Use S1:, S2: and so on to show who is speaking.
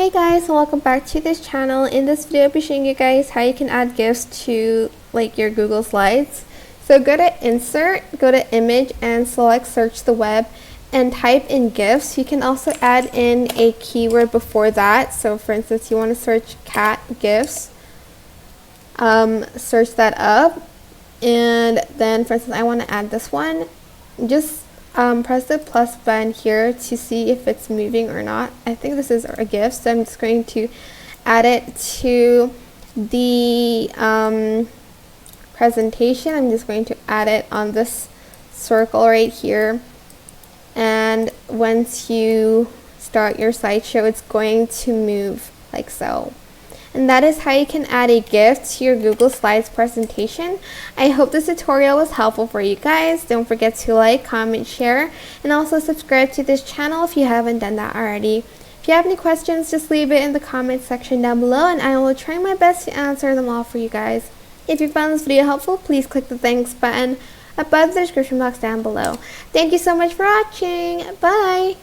S1: Hey guys, and welcome back to this channel. In this video I'll be showing you guys how you can add GIFs to like your Google Slides. So go to insert, go to image and select search the web and type in GIFs. You can also add in a keyword before that. So for instance, you want to search cat GIFs, search that up, and then for instance I want to add this one. Just press the plus button here to see if it's moving or not. I think this is a GIF, so I'm just going to add it to the presentation. I'm just going to add it on this circle right here, and once you start your slideshow it's going to move like so. And that is how you can add a GIF to your Google Slides presentation. I hope this tutorial was helpful for you guys. Don't forget to like, comment, share, and also subscribe to this channel if you haven't done that already. If you have any questions, just leave it in the comment section down below and I will try my best to answer them all for you guys. If you found this video helpful, please click the thanks button above the description box down below. Thank you so much for watching. Bye!